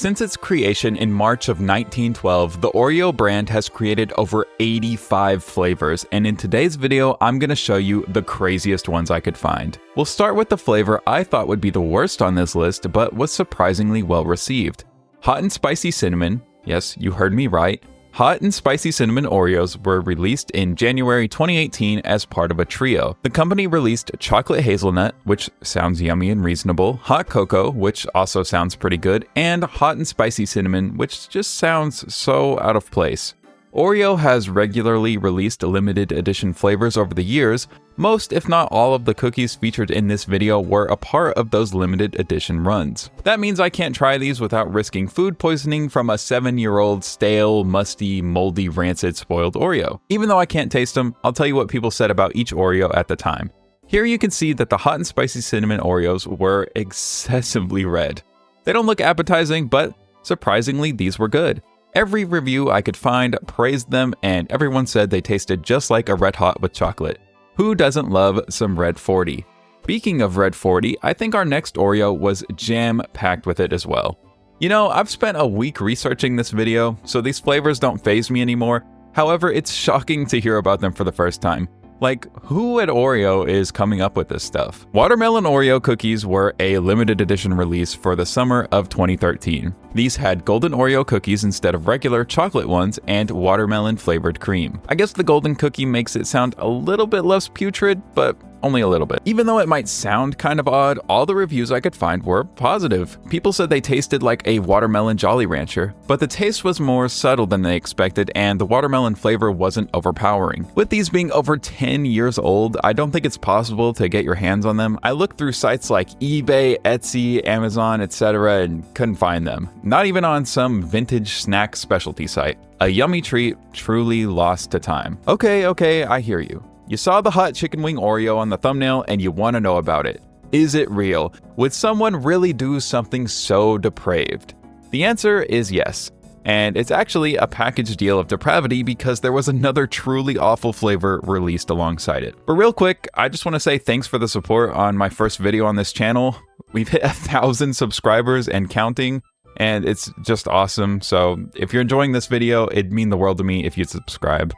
Since its creation in March of 1912, the Oreo brand has created over 85 flavors, and in today's video, I'm gonna show you the craziest ones I could find. We'll start with the flavor I thought would be the worst on this list, but was surprisingly well received. Hot and spicy cinnamon. Yes, you heard me right. Hot and spicy cinnamon Oreos were released in January 2018 as part of a trio. The company released chocolate hazelnut, which sounds yummy and reasonable, hot cocoa, which also sounds pretty good, and hot and spicy cinnamon, which just sounds so out of place. Oreo has regularly released limited edition flavors over the years. Most, if not all, of the cookies featured in this video were a part of those limited edition runs. That means I can't try these without risking food poisoning from a 7-year-old stale, musty, moldy, rancid, spoiled Oreo. Even though I can't taste them, I'll tell you what people said about each Oreo at the time. Here you can see that the hot and spicy cinnamon Oreos were excessively red. They don't look appetizing, but surprisingly, these were good. Every review I could find praised them, and everyone said they tasted just like a Red Hot with chocolate. Who doesn't love some Red 40? Speaking of Red 40, I think our next Oreo was jam-packed with it as well. You know, I've spent a week researching this video, so these flavors don't faze me anymore. However, it's shocking to hear about them for the first time. Like, who at Oreo is coming up with this stuff? Watermelon Oreo cookies were a limited edition release for the summer of 2013. These had golden Oreo cookies instead of regular chocolate ones and watermelon flavored cream. I guess the golden cookie makes it sound a little bit less putrid, but only a little bit. Even though it might sound kind of odd, all the reviews I could find were positive. People said they tasted like a watermelon Jolly Rancher, but the taste was more subtle than they expected and the watermelon flavor wasn't overpowering. With these being over 10 years old, I don't think it's possible to get your hands on them. I looked through sites like eBay, Etsy, Amazon, etc. and couldn't find them. Not even on some vintage snack specialty site. A yummy treat truly lost to time. Okay, I hear you. You saw the hot chicken wing Oreo on the thumbnail and you want to know about it. Is it real? Would someone really do something so depraved? The answer is yes. And it's actually a package deal of depravity because there was another truly awful flavor released alongside it. But real quick, I just want to say thanks for the support on my first video on this channel. We've hit 1,000 subscribers and counting, and it's just awesome. So if you're enjoying this video, it'd mean the world to me if you'd subscribe.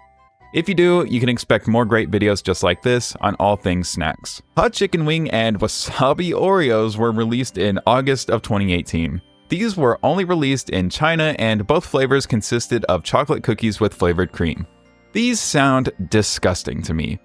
If you do, you can expect more great videos just like this on all things snacks. Hot chicken wing and wasabi Oreos were released in August of 2018. These were only released in China and both flavors consisted of chocolate cookies with flavored cream. These sound disgusting to me,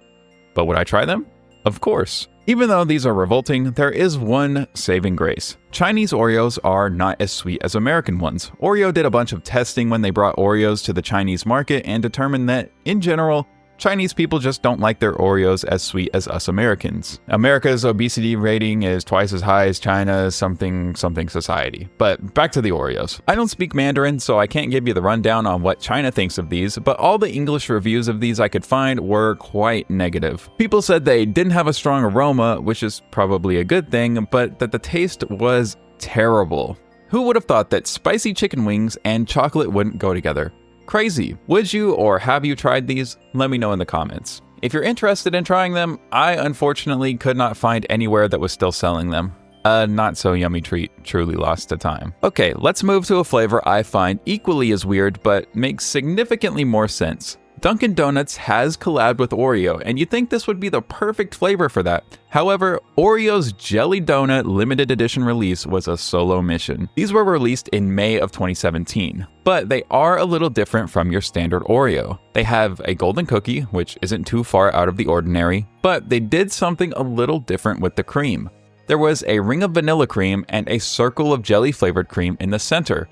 but would I try them? Of course. Even though these are revolting, there is one saving grace. Chinese Oreos are not as sweet as American ones. Oreo did a bunch of testing when they brought Oreos to the Chinese market and determined that, in general, Chinese people just don't like their Oreos as sweet as us Americans. America's obesity rating is twice as high as China's something society. But back to the Oreos. I don't speak Mandarin, so I can't give you the rundown on what China thinks of these, but all the English reviews of these I could find were quite negative. People said they didn't have a strong aroma, which is probably a good thing, but that the taste was terrible. Who would have thought that spicy chicken wings and chocolate wouldn't go together? Crazy. Would you or have you tried these? Let me know in the comments. If you're interested in trying them, I unfortunately could not find anywhere that was still selling them. A not so yummy treat truly lost to time. Okay, let's move to a flavor I find equally as weird but makes significantly more sense. Dunkin' Donuts has collabed with Oreo, and you'd think this would be the perfect flavor for that. However, Oreo's Jelly Donut limited edition release was a solo mission. These were released in May of 2017, but they are a little different from your standard Oreo. They have a golden cookie, which isn't too far out of the ordinary, but they did something a little different with the cream. There was a ring of vanilla cream and a circle of jelly flavored cream in the center.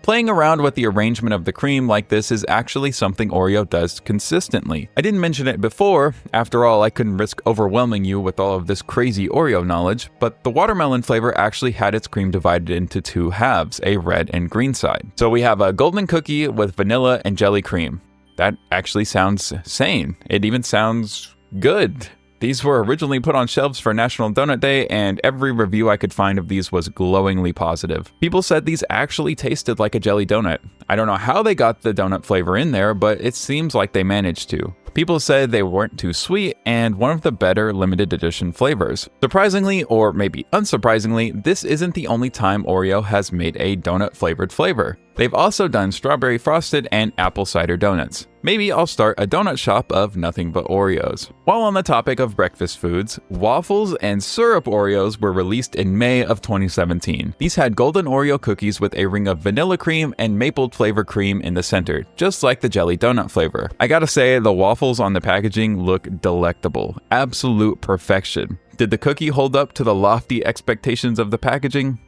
Playing around with the arrangement of the cream like this is actually something Oreo does consistently. I didn't mention it before, after all I couldn't risk overwhelming you with all of this crazy Oreo knowledge, but the watermelon flavor actually had its cream divided into two halves, a red and green side. So we have a golden cookie with vanilla and jelly cream. That actually sounds sane. It even sounds good. These were originally put on shelves for National Donut Day, and every review I could find of these was glowingly positive. People said these actually tasted like a jelly donut. I don't know how they got the donut flavor in there, but it seems like they managed to. People said they weren't too sweet and one of the better limited edition flavors. Surprisingly, or maybe unsurprisingly, this isn't the only time Oreo has made a donut flavored flavor. They've also done strawberry frosted and apple cider donuts. Maybe I'll start a donut shop of nothing but Oreos. While on the topic of breakfast foods, waffles and syrup Oreos were released in May of 2017. These had golden Oreo cookies with a ring of vanilla cream and maple flavor cream in the center, just like the jelly donut flavor. I gotta say, the waffles on the packaging look delectable. Absolute perfection. Did the cookie hold up to the lofty expectations of the packaging?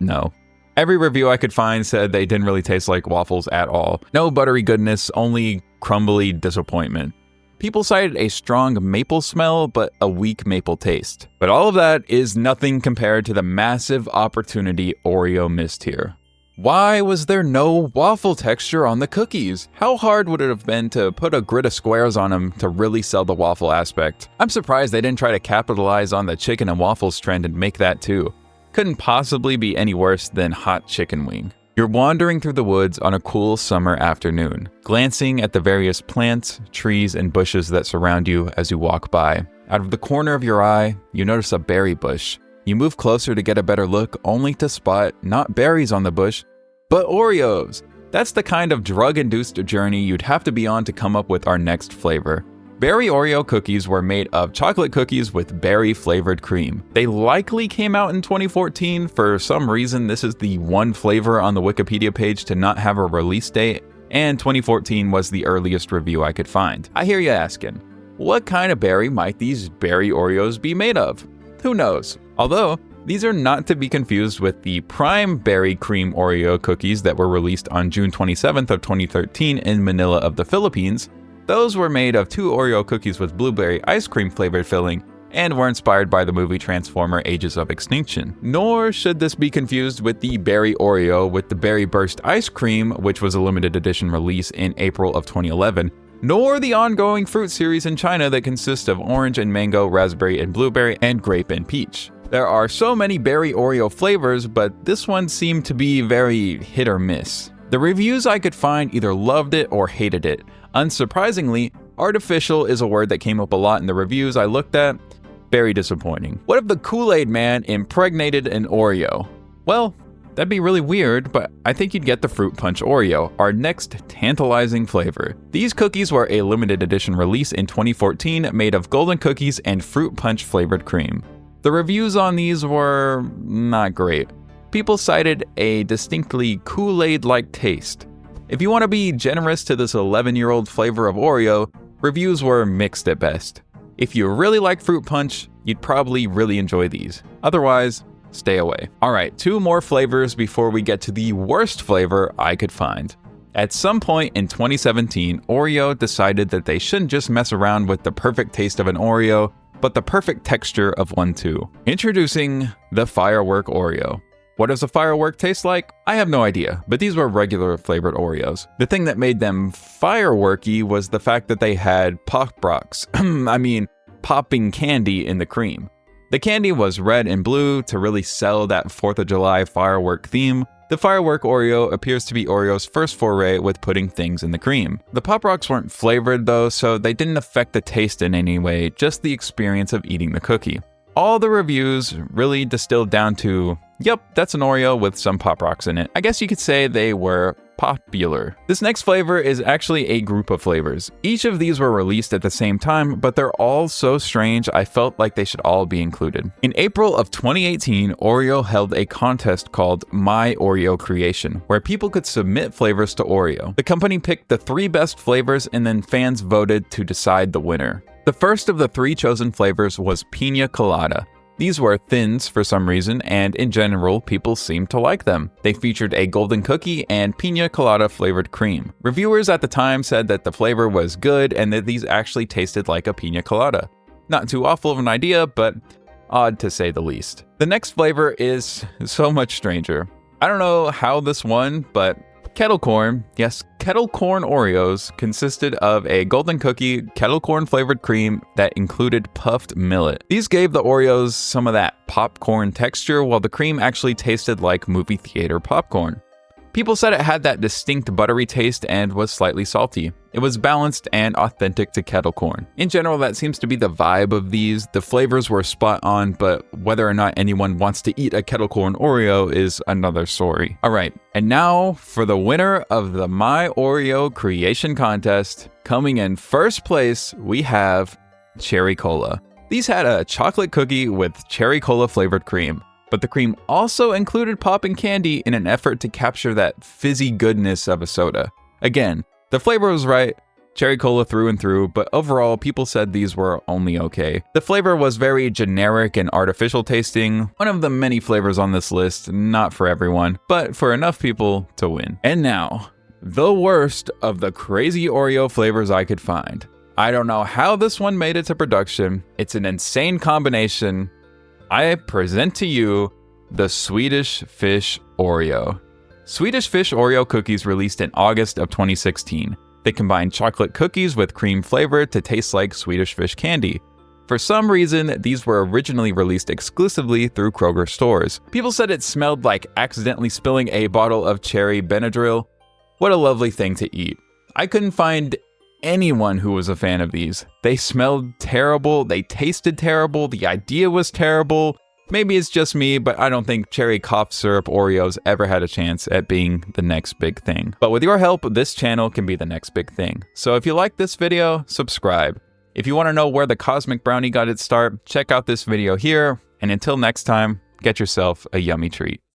No. Every review I could find said they didn't really taste like waffles at all. No buttery goodness, only crumbly disappointment. People cited a strong maple smell, but a weak maple taste. But all of that is nothing compared to the massive opportunity Oreo missed here. Why was there no waffle texture on the cookies? How hard would it have been to put a grid of squares on them to really sell the waffle aspect? I'm surprised they didn't try to capitalize on the chicken and waffles trend and make that too. Couldn't possibly be any worse than hot chicken wing. You're wandering through the woods on a cool summer afternoon, glancing at the various plants, trees, and bushes that surround you as you walk by. Out of the corner of your eye, you notice a berry bush. You move closer to get a better look, only to spot not berries on the bush, but Oreos! That's the kind of drug-induced journey you'd have to be on to come up with our next flavor. Berry Oreo cookies were made of chocolate cookies with berry-flavored cream. They likely came out in 2014. For some reason, this is the one flavor on the Wikipedia page to not have a release date, and 2014 was the earliest review I could find. I hear you asking, what kind of berry might these berry Oreos be made of? Who knows? Although, these are not to be confused with the prime berry cream Oreo cookies that were released on June 27th of 2013 in Manila of the Philippines. Those were made of 2 Oreo cookies with blueberry ice cream flavored filling and were inspired by the movie Transformer: Ages of Extinction. Nor should this be confused with the berry Oreo with the berry burst ice cream, which was a limited edition release in April of 2011, nor the ongoing fruit series in China that consists of orange and mango, raspberry and blueberry, and grape and peach. There are so many berry Oreo flavors, but this one seemed to be very hit or miss. The reviews I could find either loved it or hated it. Unsurprisingly, artificial is a word that came up a lot in the reviews I looked at. Very disappointing. What if the Kool-Aid Man impregnated an Oreo? Well, that'd be really weird, but I think you'd get the Fruit Punch Oreo, our next tantalizing flavor. These cookies were a limited edition release in 2014 made of golden cookies and fruit punch flavored cream. The reviews on these were not great. People cited a distinctly Kool-Aid-like taste. If you want to be generous to this 11-year-old flavor of Oreo, reviews were mixed at best. If you really like fruit punch, you'd probably really enjoy these. Otherwise, stay away. Alright, 2 more flavors before we get to the worst flavor I could find. At some point in 2017, Oreo decided that they shouldn't just mess around with the perfect taste of an Oreo, but the perfect texture of one too. Introducing the Firework Oreo. What does a firework taste like? I have no idea, but these were regular flavored Oreos. The thing that made them fireworky was the fact that they had pop rocks, popping candy in the cream. The candy was red and blue to really sell that 4th of July firework theme. The Firework Oreo appears to be Oreo's first foray with putting things in the cream. The Pop Rocks weren't flavored though, so they didn't affect the taste in any way, just the experience of eating the cookie. All the reviews really distilled down to, yep, that's an Oreo with some Pop Rocks in it. I guess you could say they were popular. This next flavor is actually a group of flavors. Each of these were released at the same time, but they're all so strange I felt like they should all be included. In April of 2018, Oreo held a contest called My Oreo Creation, where people could submit flavors to Oreo. The company picked the 3 best flavors and then fans voted to decide the winner. The first of the 3 chosen flavors was Piña Colada. These were thins for some reason, and in general, people seemed to like them. They featured a golden cookie and piña colada flavored cream. Reviewers at the time said that the flavor was good and that these actually tasted like a piña colada. Not too awful of an idea, but odd to say the least. The next flavor is so much stranger. I don't know how this won, but kettle corn, yes, kettle corn Oreos consisted of a golden cookie, kettle corn flavored cream that included puffed millet. These gave the Oreos some of that popcorn texture, while the cream actually tasted like movie theater popcorn. People said it had that distinct buttery taste and was slightly salty. It was balanced and authentic to kettle corn. In general, that seems to be the vibe of these. The flavors were spot on, but whether or not anyone wants to eat a kettle corn Oreo is another story. Alright, and now for the winner of the My Oreo Creation Contest. Coming in first place, we have Cherry Cola. These had a chocolate cookie with cherry cola flavored cream, but the cream also included popping candy in an effort to capture that fizzy goodness of a soda. Again, the flavor was right, cherry cola through and through, but overall people said these were only okay. The flavor was very generic and artificial tasting, one of the many flavors on this list, not for everyone, but for enough people to win. And now, the worst of the crazy Oreo flavors I could find. I don't know how this one made it to production. It's an insane combination. I present to you the Swedish Fish Oreo. Swedish Fish Oreo cookies released in August of 2016. They combine chocolate cookies with cream flavor to taste like Swedish fish candy. For some reason, these were originally released exclusively through Kroger stores. People said it smelled like accidentally spilling a bottle of cherry Benadryl. What a lovely thing to eat. I couldn't find anyone who was a fan of these. They smelled terrible, they tasted terrible, the idea was terrible. Maybe it's just me, but I don't think cherry cough syrup Oreos ever had a chance at being the next big thing. But with your help, this channel can be the next big thing. So if you like this video, subscribe. If you want to know where the Cosmic Brownie got its start, check out this video here. And until next time, get yourself a yummy treat.